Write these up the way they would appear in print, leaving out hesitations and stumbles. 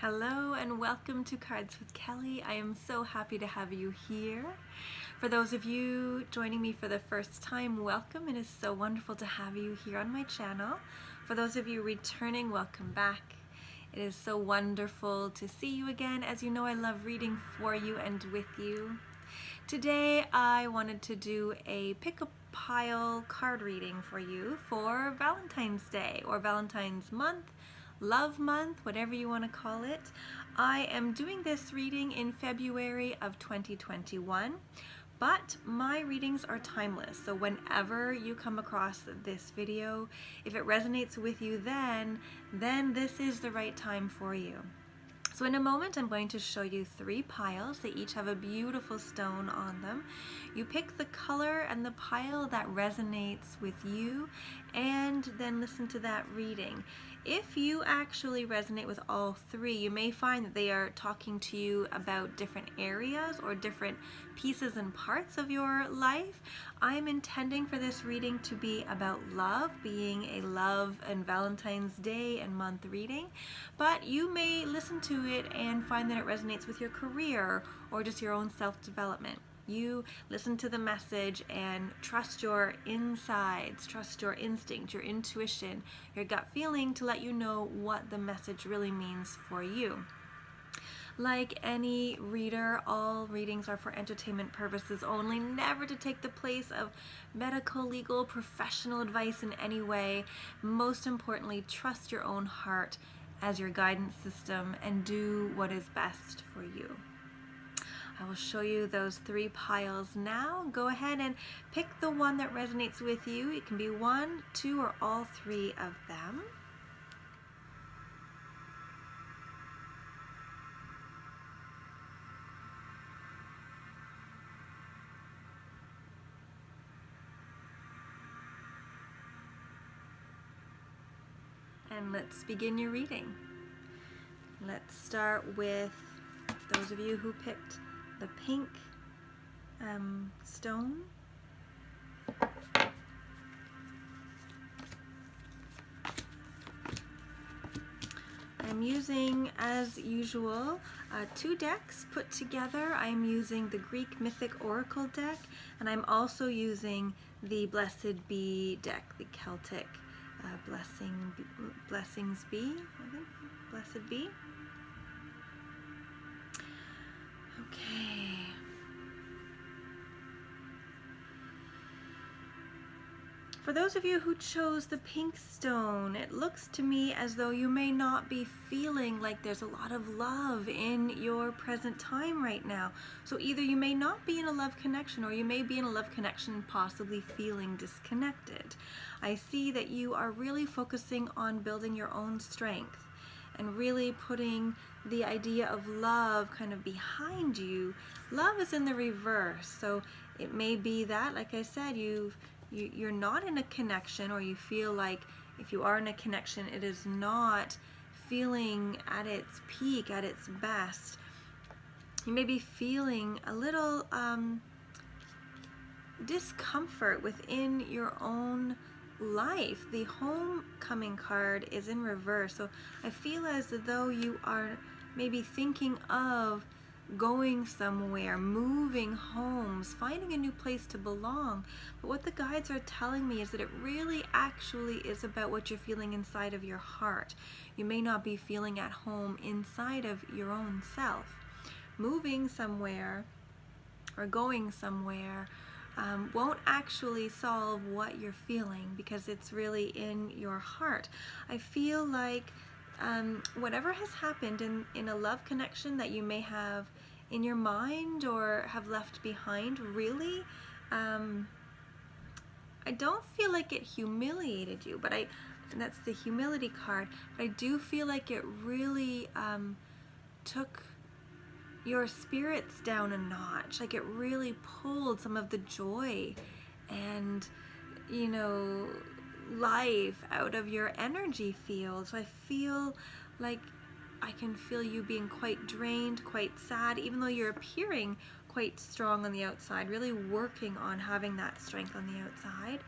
Hello and welcome to Cards with Kelly. I am so happy to have you here. For those of you joining me for the first time, welcome. It is so wonderful to have you here on my channel. For those of you returning, welcome back. It is so wonderful to see you again. As you know, I love reading for you and with you. Today I wanted to do a pick-a-pile card reading for you for Valentine's Day or Valentine's month, love month, whatever you want to call it. I am doing this reading in February of 2021, but my readings are timeless. So whenever you come across this video, if it resonates with you then this is the right time for you. So in a moment, I'm going to show you 3 piles. They each have a beautiful stone on them. You pick the color and the pile that resonates with you, and then listen to that reading. If you actually resonate with all 3, you may find that they are talking to you about different areas or different pieces and parts of your life. I'm intending for this reading to be about love, being a love and Valentine's Day and month reading, but you may listen to it and find that it resonates with your career or just your own self-development. You listen to the message and trust your insides, trust your instinct, your intuition, your gut feeling to let you know what the message really means for you. Like any reader, all readings are for entertainment purposes only, never to take the place of medical, legal, professional advice in any way. Most importantly, trust your own heart as your guidance system and do what is best for you. I will show you those 3 piles now. Go ahead and pick the one that resonates with you. It can be 1, 2, or all 3 of them. And let's begin your reading. Let's start with those of you who picked the pink stone. I'm using, as usual, 2 decks put together. I'm using the Greek Mythic Oracle deck, and I'm also using the Blessed Bee deck, the Celtic Blessings Bee, I think, Blessed Bee. Okay. For those of you who chose the pink stone, it looks to me as though you may not be feeling like there's a lot of love in your present time right now. So either you may not be in a love connection, or you may be in a love connection possibly feeling disconnected. I see that you are really focusing on building your own strength and really putting the idea of love kind of behind you. Love is in the reverse, so it may be that, like I said, you're not in a connection, or you feel like if you are in a connection, it is not feeling at its peak, at its best. You may be feeling a little discomfort within your own life. The homecoming card is in reverse, so I feel as though you are maybe thinking of going somewhere, moving homes, finding a new place to belong. But what the guides are telling me is that it really actually is about what you're feeling inside of your heart. You may not be feeling at home inside of your own self. Moving somewhere or going somewhere won't actually solve what you're feeling, because it's really in your heart. I feel like whatever has happened in a love connection that you may have in your mind or have left behind, really, I don't feel like it humiliated you, but and that's the humility card, but I do feel like it really took your spirits down a notch. Like it really pulled some of the joy and, you know, life out of your energy field. So I feel like I can feel you being quite drained, quite sad, even though you're appearing quite strong on the outside, really working on having that strength on the outside.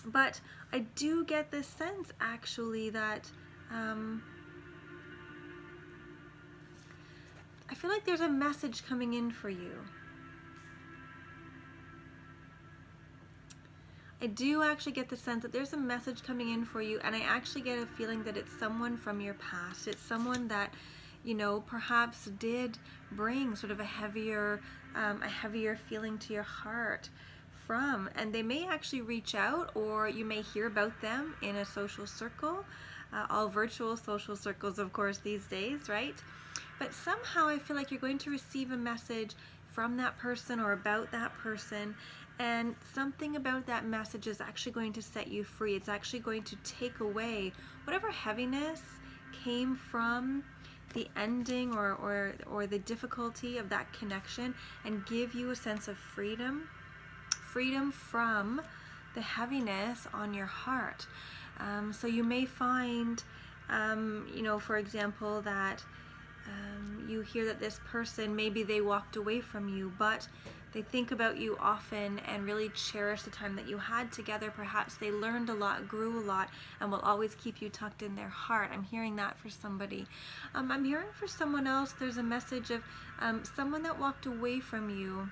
But I do get this sense actually that I feel like there's a message coming in for you. I do actually get the sense that there's a message coming in for you, and I actually get a feeling that it's someone from your past. It's someone that, you know, perhaps did bring sort of a heavier feeling to your heart from, and they may actually reach out, or you may hear about them in a social circle, all virtual social circles, of course, these days, right? But somehow I feel like you're going to receive a message from that person or about that person, and something about that message is actually going to set you free. It's actually going to take away whatever heaviness came from the ending or the difficulty of that connection, and give you a sense of freedom from the heaviness on your heart. So you may find, you know, for example, that you hear that this person, maybe they walked away from you, but they think about you often and really cherish the time that you had together. Perhaps they learned a lot, grew a lot, and will always keep you tucked in their heart. I'm hearing that for somebody. I'm hearing for someone else, there's a message of someone that walked away from you.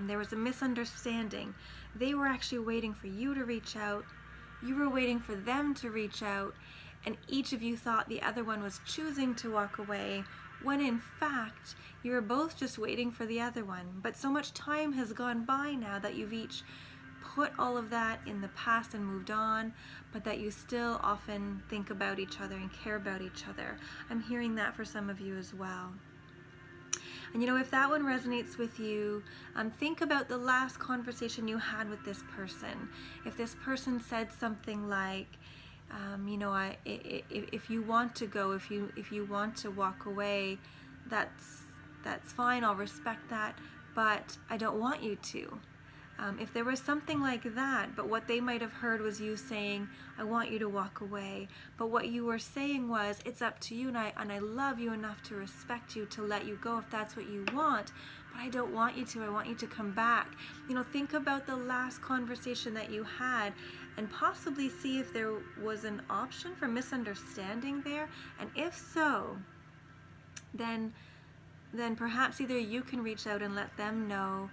There was a misunderstanding. They were actually waiting for you to reach out. You were waiting for them to reach out, and each of you thought the other one was choosing to walk away, when in fact you were both just waiting for the other one. But so much time has gone by now that you've each put all of that in the past and moved on, but that you still often think about each other and care about each other. I'm hearing that for some of you as well. And you know, if that one resonates with you, think about the last conversation you had with this person. If this person said something like, you know, if you want to go, if you want to walk away, that's fine. I'll respect that, but I don't want you to. If there was something like that, but what they might have heard was you saying, I want you to walk away, but what you were saying was, it's up to you, and I love you enough to respect you to let you go if that's what you want, but I don't want you to. I want you to come back. You know, think about the last conversation that you had, and possibly see if there was an option for misunderstanding there, and if so, then perhaps either you can reach out and let them know,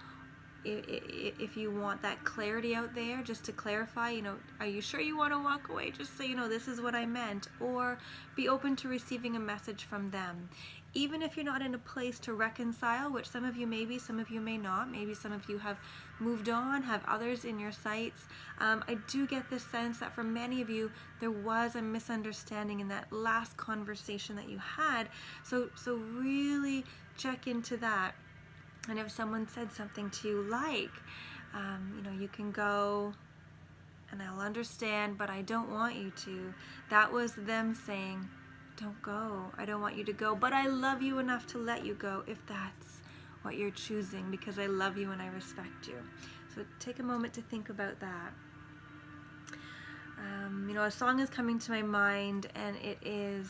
if you want that clarity out there, just to clarify, you know, are you sure you want to walk away? Just so you know, this is what I meant. Or be open to receiving a message from them. Even if you're not in a place to reconcile, which some of you may be, some of you may not. Maybe some of you have moved on, have others in your sights. I do get this sense that for many of you, there was a misunderstanding in that last conversation that you had. So really check into that. And if someone said something to you like, you know, you can go, and I'll understand, but I don't want you to. That was them saying, don't go. I don't want you to go, but I love you enough to let you go if that's what you're choosing, because I love you and I respect you. So take a moment to think about that. You know, a song is coming to my mind, and it is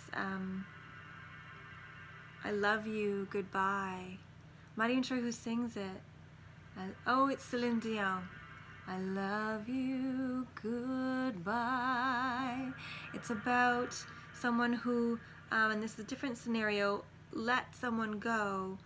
I Love You, Goodbye. I'm not even sure who sings it. Oh, it's Celine Dion. I love you, goodbye. It's about someone who, and this is a different scenario, let someone go,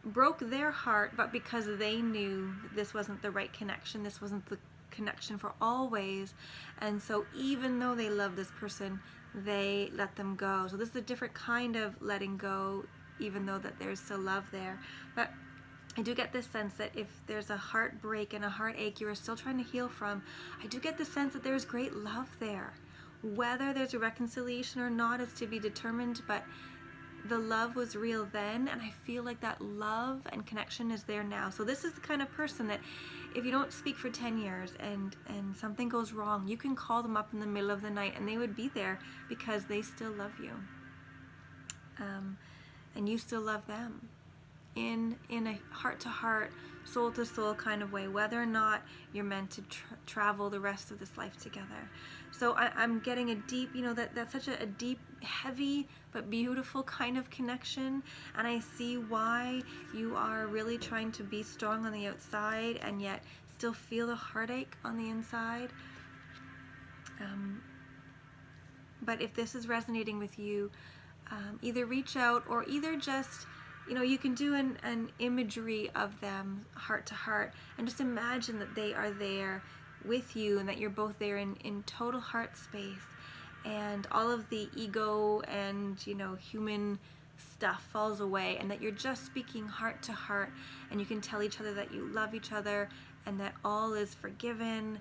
broke their heart, but because they knew this wasn't the right connection, this wasn't the connection for always, and so even though they love this person, they let them go. So this is a different kind of letting go, even though that there's still love there. But I do get this sense that if there's a heartbreak and a heartache you are still trying to heal from, I do get the sense that there's great love there. Whether there's a reconciliation or not is to be determined, but the love was real then, and I feel like that love and connection is there now. So this is the kind of person that if you don't speak for 10 years and something goes wrong, you can call them up in the middle of the night and they would be there because they still love you. And you still love them in a heart-to-heart, soul-to-soul kind of way, whether or not you're meant to travel the rest of this life together. So I'm getting a deep, you know, that's such a deep, heavy, but beautiful kind of connection, and I see why you are really trying to be strong on the outside and yet still feel the heartache on the inside. But if this is resonating with you, either reach out or either just you know, you can do an imagery of them heart to heart and just imagine that they are there with you and that you're both there in total heart space, and all of the ego and, you know, human stuff falls away, and that you're just speaking heart to heart, and you can tell each other that you love each other and that all is forgiven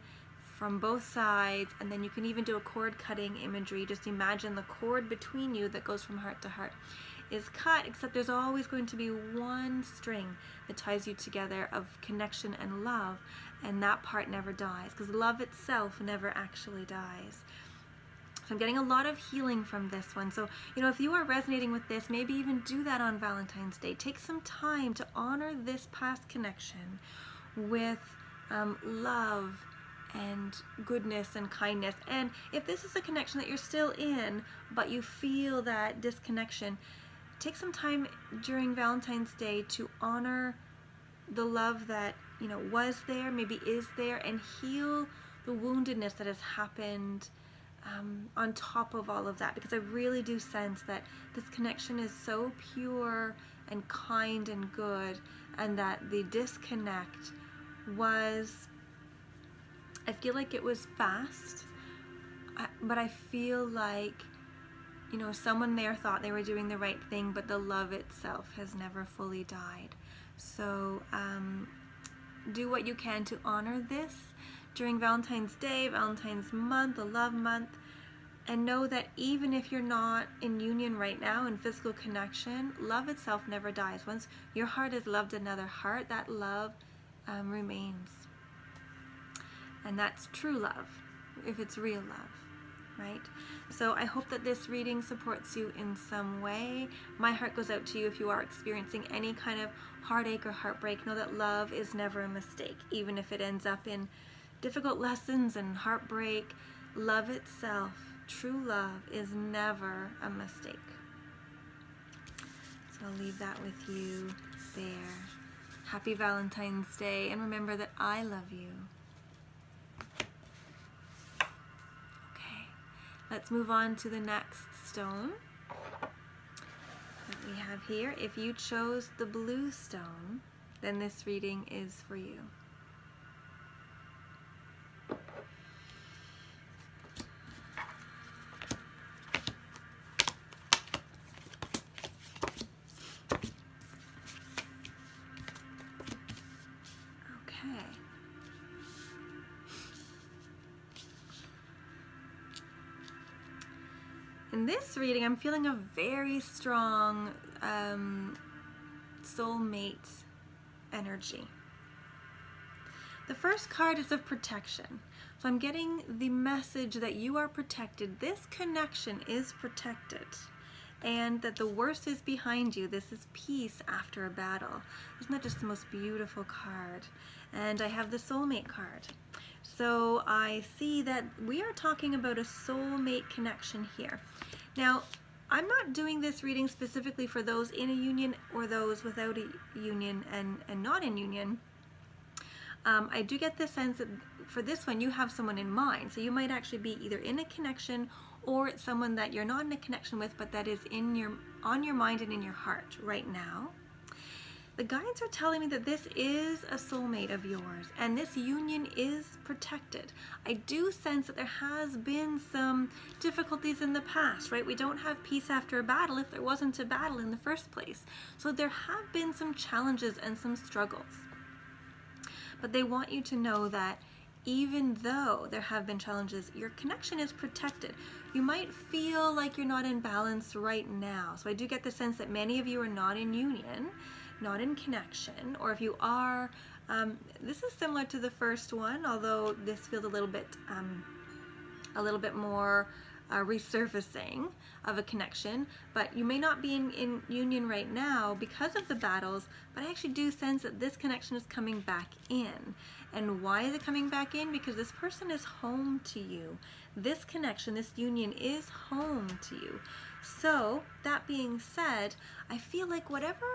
from both sides. And then you can even do a cord cutting imagery. Just imagine the cord between you that goes from heart to heart is cut, except there's always going to be one string that ties you together of connection and love, and that part never dies, because love itself never actually dies. So I'm getting a lot of healing from this one. So, you know, if you are resonating with this, maybe even do that on Valentine's Day. Take some time to honor this past connection with love and goodness and kindness. And if this is a connection that you're still in, but you feel that disconnection, take some time during Valentine's Day to honor the love that, you know, was there, maybe is there, and heal the woundedness that has happened on top of all of that, because I really do sense that this connection is so pure and kind and good, and that the disconnect was, I feel like it was fast, but I feel like, you know, someone there thought they were doing the right thing, but the love itself has never fully died. So do what you can to honor this during Valentine's Day, Valentine's month, the love month, and know that even if you're not in union right now, in physical connection, love itself never dies. Once your heart has loved another heart, that love remains. And that's true love, if it's real love, right? So I hope that this reading supports you in some way. My heart goes out to you if you are experiencing any kind of heartache or heartbreak. Know that love is never a mistake, even if it ends up in difficult lessons and heartbreak. Love itself, true love, is never a mistake. So I'll leave that with you there. Happy Valentine's Day, and remember that I love you. Okay, let's move on to the next stone that we have here. If you chose the blue stone, then this reading is for you. In this reading, I'm feeling a very strong soulmate energy. The first card is of protection. So I'm getting the message that you are protected. This connection is protected, and that the worst is behind you. This is peace after a battle. Isn't that just the most beautiful card? And I have the soulmate card. So I see that we are talking about a soulmate connection here. Now, I'm not doing this reading specifically for those in a union or those without a union and not in union. I do get the sense that for this one you have someone in mind. So you might actually be either in a connection or it's someone that you're not in a connection with, but that is on your mind and in your heart right now. The guides are telling me that this is a soulmate of yours, and this union is protected. I do sense that there has been some difficulties in the past, right? We don't have peace after a battle if there wasn't a battle in the first place. So there have been some challenges and some struggles. But they want you to know that even though there have been challenges, your connection is protected. You might feel like you're not in balance right now. So I do get the sense that many of you are not in union, not in connection, or if you are, this is similar to the first one, although this feels a little bit more resurfacing of a connection. But you may not be in union right now because of the battles, but I actually do sense that this connection is coming back in. And why is it coming back in? Because this person is home to you. This connection, this union is home to you. So that being said, I feel like whatever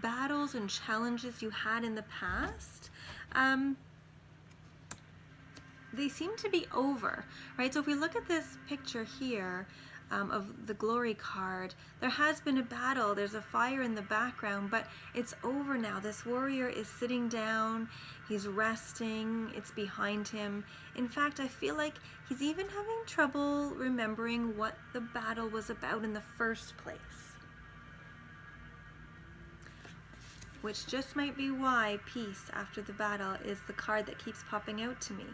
battles and challenges you had in the past, they seem to be over, right? So if we look at this picture here, of the glory card. There has been a battle, there's a fire in the background, but it's over now. This warrior is sitting down, he's resting, it's behind him. In fact, I feel like he's even having trouble remembering what the battle was about in the first place. Which just might be why peace after the battle is the card that keeps popping out to me.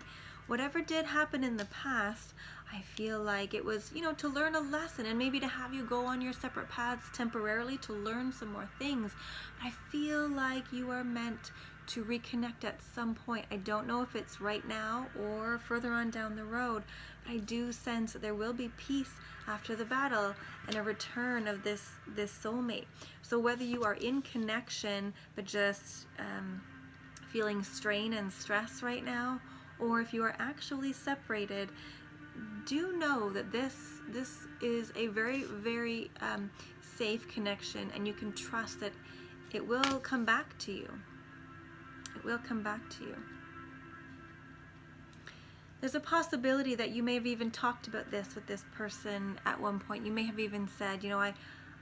Whatever did happen in the past, I feel like it was, to learn a lesson and maybe to have you go on your separate paths temporarily to learn some more things. But I feel like you are meant to reconnect at some point. I don't know if it's right now or further on down the road, but I do sense that there will be peace after the battle and a return of this soulmate. So whether you are in connection but just feeling strain and stress right now, or if you are actually separated, do know that this is a very, very safe connection, and you can trust that it will come back to you. It will come back to you. There's a possibility that you may have even talked about this with this person at one point. You may have even said,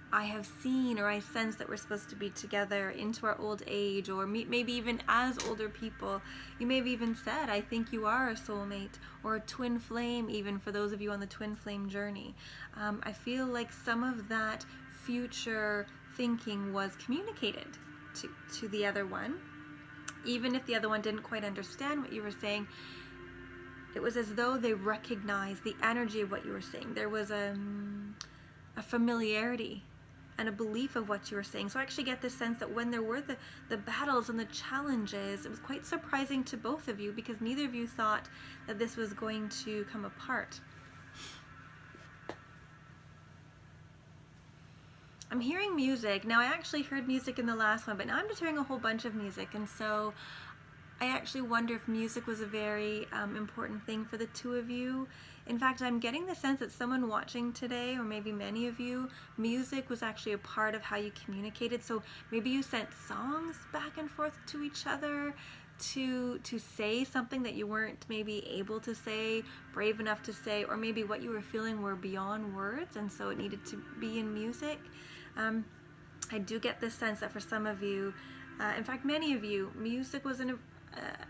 I have seen or I sense that we're supposed to be together into our old age, or maybe even as older people. You may have even said, I think you are a soulmate, or a twin flame, even for those of you on the twin flame journey. I feel like some of that future thinking was communicated to the other one. Even if the other one didn't quite understand what you were saying, it was as though they recognized the energy of what you were saying. There was a familiarity and a belief of what you were saying. So I actually get this sense that when there were the battles and the challenges, it was quite surprising to both of you, because neither of you thought that this was going to come apart. I'm hearing music. Now, I actually heard music in the last one, but now I'm just hearing a whole bunch of music. And so I actually wonder if music was a very important thing for the two of you. In fact, I'm getting the sense that someone watching today, or maybe many of you, music was actually a part of how you communicated. So maybe you sent songs back and forth to each other to say something that you weren't maybe able to say, brave enough to say, or maybe what you were feeling were beyond words, and so it needed to be in music. I do get this sense that for some of you, in fact many of you, music was an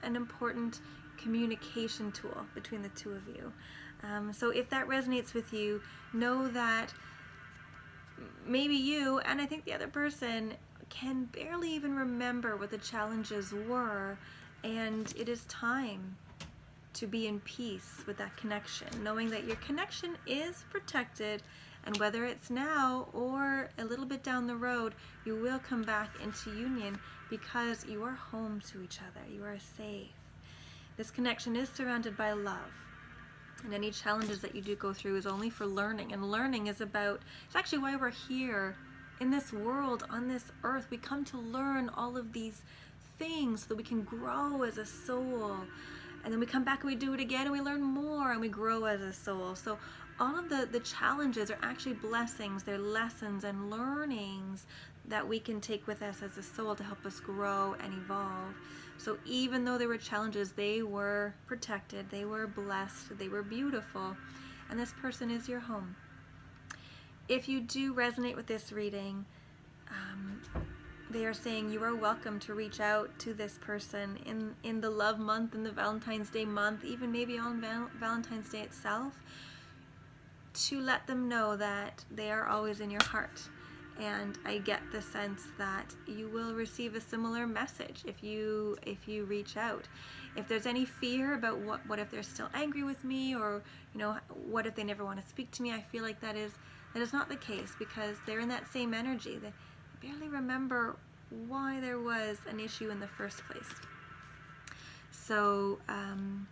important communication tool between the two of you. So if that resonates with you, know that maybe you, and I think the other person, can barely even remember what the challenges were, and it is time to be in peace with that connection, knowing that your connection is protected, and whether it's now or a little bit down the road, you will come back into union because you are home to each other. You are safe. This connection is surrounded by love. And any challenges that you do go through is only for learning. And learning is about, it's actually why we're here in this world, on this earth. We come to learn all of these things so that we can grow as a soul. And then we come back and we do it again and we learn more and we grow as a soul. So all of the challenges are actually blessings. They're lessons and learnings that we can take with us as a soul to help us grow and evolve. So even though there were challenges, they were protected, they were blessed, they were beautiful, and this person is your home. If you do resonate with this reading, they are saying you are welcome to reach out to this person in the love month, in the Valentine's Day month, even maybe on Valentine's Day itself, to let them know that they are always in your heart. And I get the sense that you will receive a similar message if you reach out. If there's any fear about what if they're still angry with me, or what if they never want to speak to me, I feel like that is not the case, because they're in that same energy. They barely remember why there was an issue in the first place. So in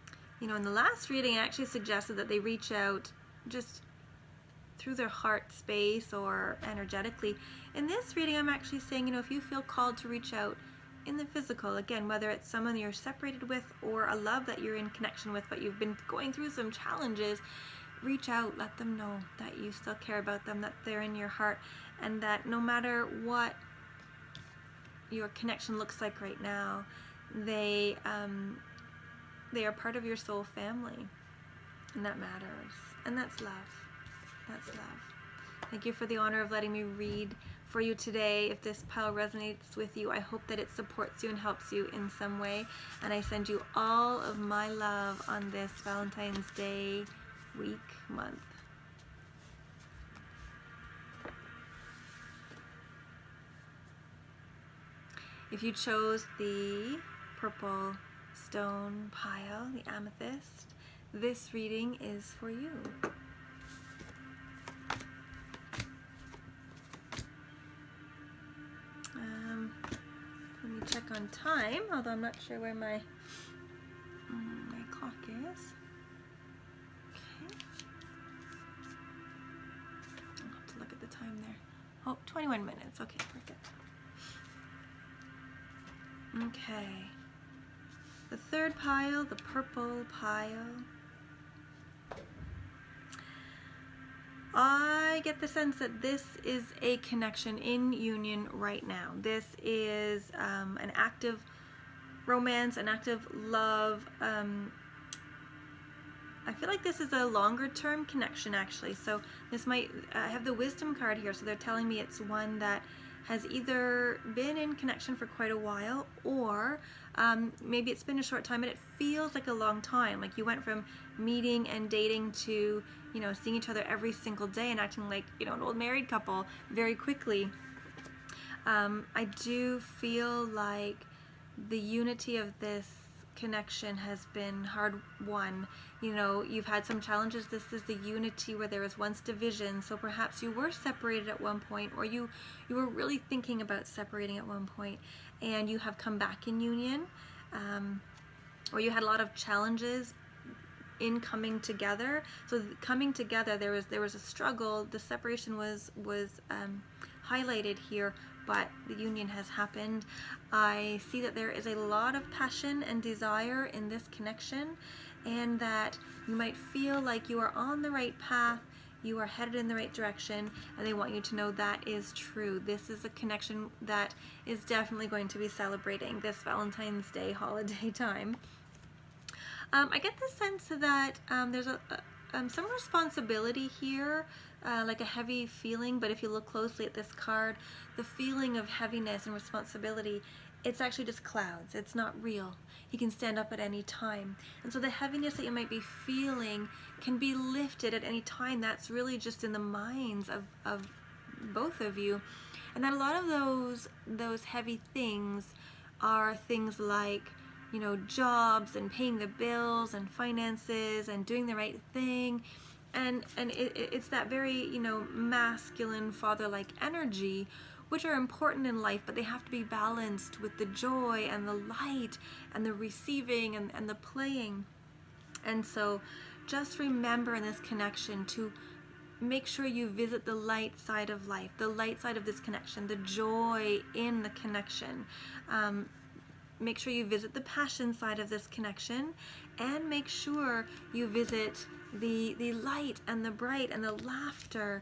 the last reading I actually suggested that they reach out just through their heart space or energetically. In this reading, I'm actually saying, if you feel called to reach out in the physical, again, whether it's someone you're separated with or a love that you're in connection with, but you've been going through some challenges, reach out, let them know that you still care about them, that they're in your heart, and that no matter what your connection looks like right now, they are part of your soul family, and that matters, and that's love. That's love. Thank you for the honor of letting me read for you today. If this pile resonates with you, I hope that it supports you and helps you in some way. And I send you all of my love on this Valentine's Day week, month. If you chose the purple stone pile, the amethyst, this reading is for you. Let me check on time, although I'm not sure where my clock is. Okay. I'll have to look at the time there. Oh, 21 minutes. Okay, we're good. Okay. The third pile, the purple pile. I get the sense that this is a connection in union right now. This is an active romance, an active love. I feel like this is a longer term connection actually. So this might, I have the wisdom card here, so they're telling me it's one that has either been in connection for quite a while, or maybe it's been a short time and it feels like a long time. Like you went from meeting and dating to, you know, seeing each other every single day and acting like, you know, an old married couple very quickly. I do feel like the unity of this connection has been hard won. You know, you've had some challenges. This is the unity where there was once division, so perhaps you were separated at one point, or you were really thinking about separating at one point and you have come back in union, or you had a lot of challenges in coming together. So coming together, there was a struggle. The separation was highlighted here, but the union has happened. I see that there is a lot of passion and desire in this connection, and that you might feel like you are on the right path, you are headed in the right direction, and they want you to know that is true. This is a connection that is definitely going to be celebrating this Valentine's Day holiday time. I get the sense that there's some responsibility here, like a heavy feeling, but if you look closely at this card, the feeling of heaviness and responsibility, it's actually just clouds. It's not real. He can stand up at any time. And so the heaviness that you might be feeling can be lifted at any time. That's really just in the minds of both of you. And that a lot of those heavy things are things like, you know, jobs and paying the bills and finances and doing the right thing. And it's that very, you know, masculine father-like energy, which are important in life, but they have to be balanced with the joy and the light and the receiving and the playing. And so just remember in this connection to make sure you visit the light side of life, the light side of this connection, the joy in the connection. Make sure you visit the passion side of this connection, and make sure you visit the light and the bright and the laughter.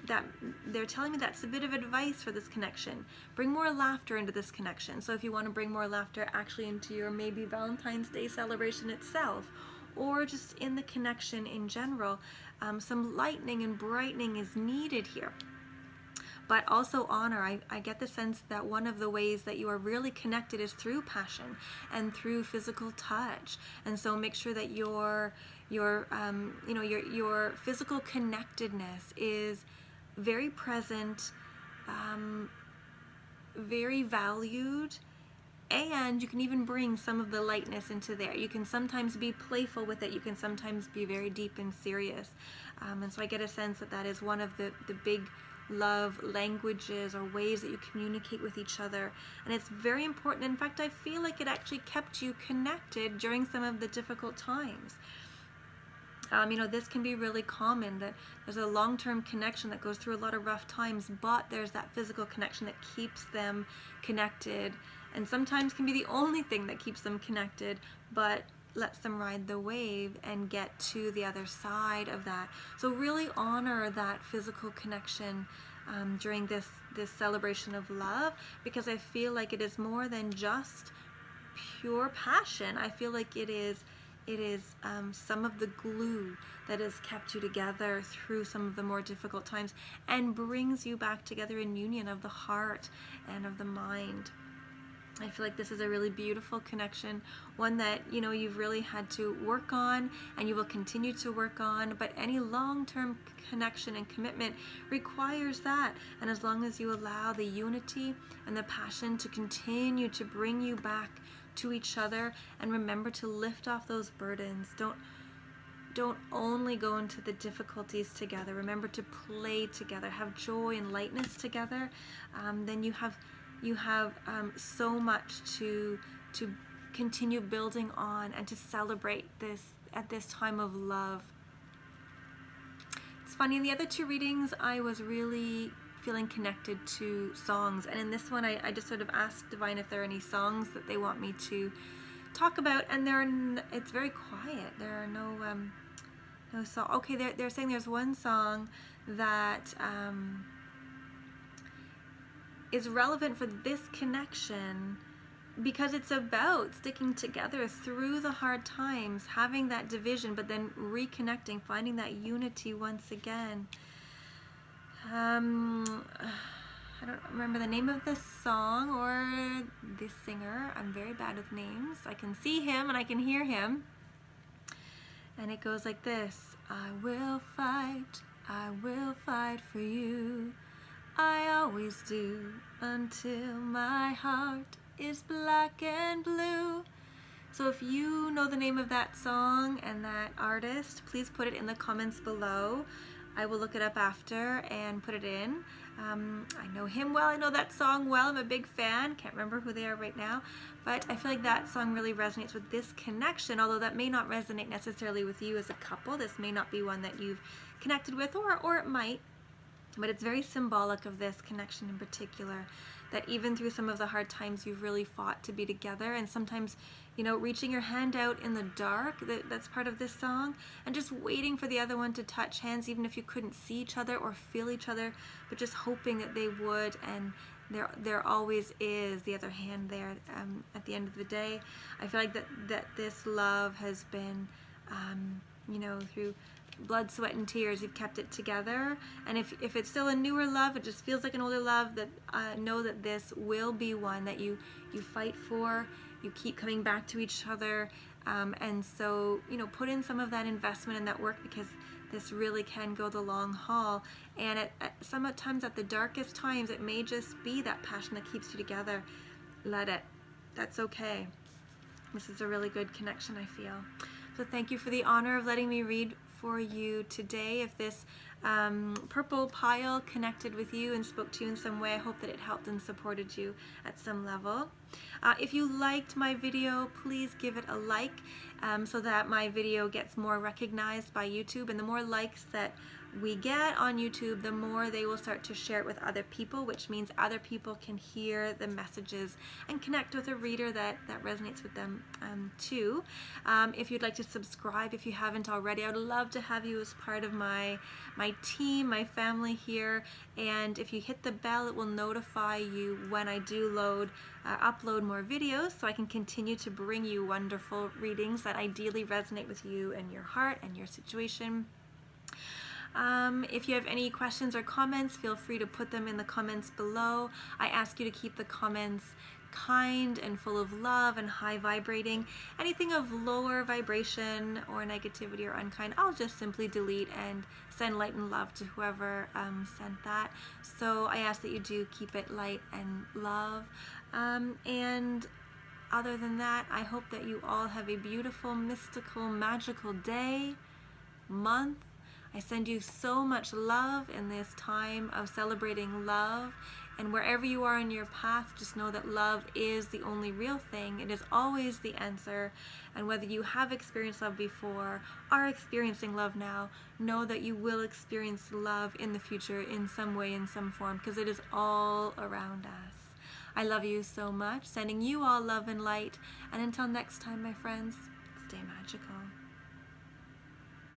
That they're telling me that's a bit of advice for this connection. Bring more laughter into this connection. So if you want to bring more laughter actually into your maybe Valentine's Day celebration itself, or just in the connection in general, some lightening and brightening is needed here. But also honor. I get the sense that one of the ways that you are really connected is through passion and through physical touch. And so make sure that your physical connectedness is very present, very valued, and you can even bring some of the lightness into there. You can sometimes be playful with it. You can sometimes be very deep and serious. And so I get a sense that that is one of the big love languages or ways that you communicate with each other, and it's very important. In fact, I feel like it actually kept you connected during some of the difficult times. You know, this can be really common, that there's a long-term connection that goes through a lot of rough times, but there's that physical connection that keeps them connected, and sometimes can be the only thing that keeps them connected, but lets them ride the wave and get to the other side of that. So really honor that physical connection during this celebration of love, because I feel like it is more than just pure passion. I feel like it is It is some of the glue that has kept you together through some of the more difficult times and brings you back together in union of the heart and of the mind. I feel like this is a really beautiful connection, one that, you know, you've really had to work on and you will continue to work on, but any long-term connection and commitment requires that. And as long as you allow the unity and the passion to continue to bring you back to each other, and remember to lift off those burdens. Don't only go into the difficulties together. Remember to play together, have joy and lightness together. Then you have so much to continue building on and to celebrate this at this time of love. It's funny, in the other two readings I was really feeling connected to songs, and in this one I just sort of asked Divine if there are any songs that they want me to talk about, and it's very quiet. There are no song. Okay, they're saying there's one song that is relevant for this connection because it's about sticking together through the hard times, having that division, but then reconnecting, finding that unity once again. I don't remember the name of this song or this singer. I'm very bad with names. I can see him and I can hear him. And it goes like this. I will fight for you. I always do, until my heart is black and blue. So if you know the name of that song and that artist, please put it in the comments below. I will look it up after and put it in. I know him well, I know that song well, I'm a big fan, can't remember who they are right now, but I feel like that song really resonates with this connection, although that may not resonate necessarily with you as a couple. This may not be one that you've connected with, or it might, but it's very symbolic of this connection in particular, that even through some of the hard times you've really fought to be together. And sometimes, you know, reaching your hand out in the dark, that's part of this song, and just waiting for the other one to touch hands, even if you couldn't see each other or feel each other, but just hoping that they would. And there always is the other hand there at the end of the day. I feel like that this love has been, you know, through blood, sweat, and tears, you've kept it together. And if it's still a newer love, it just feels like an older love, that know that this will be one that you fight for, you keep coming back to each other, and so, you know, put in some of that investment in that work, because this really can go the long haul. And sometimes at the darkest times, it may just be that passion that keeps you together. Let it. That's okay. This is a really good connection, I feel. So thank you for the honor of letting me read for you today. If this purple pile connected with you and spoke to you in some way, I hope that it helped and supported you at some level. If you liked my video, please give it a like so that my video gets more recognized by YouTube. And the more likes that we get on YouTube, the more they will start to share it with other people, which means other people can hear the messages and connect with a reader that resonates with them too. If you'd like to subscribe, if you haven't already, I would love to have you as part of my team, my family here. And if you hit the bell, it will notify you when I do upload more videos, so I can continue to bring you wonderful readings that ideally resonate with you and your heart and your situation. If you have any questions or comments, feel free to put them in the comments below. I ask you to keep the comments kind and full of love and high vibrating. Anything of lower vibration or negativity or unkind, I'll just simply delete and send light and love to whoever sent that. So I ask that you do keep it light and love. And other than that, I hope that you all have a beautiful, mystical, magical day, month. I send you so much love in this time of celebrating love. And wherever you are in your path, just know that love is the only real thing. It is always the answer. And whether you have experienced love before, are experiencing love now, know that you will experience love in the future in some way, in some form, because it is all around us. I love you so much, sending you all love and light. And until next time, my friends, stay magical.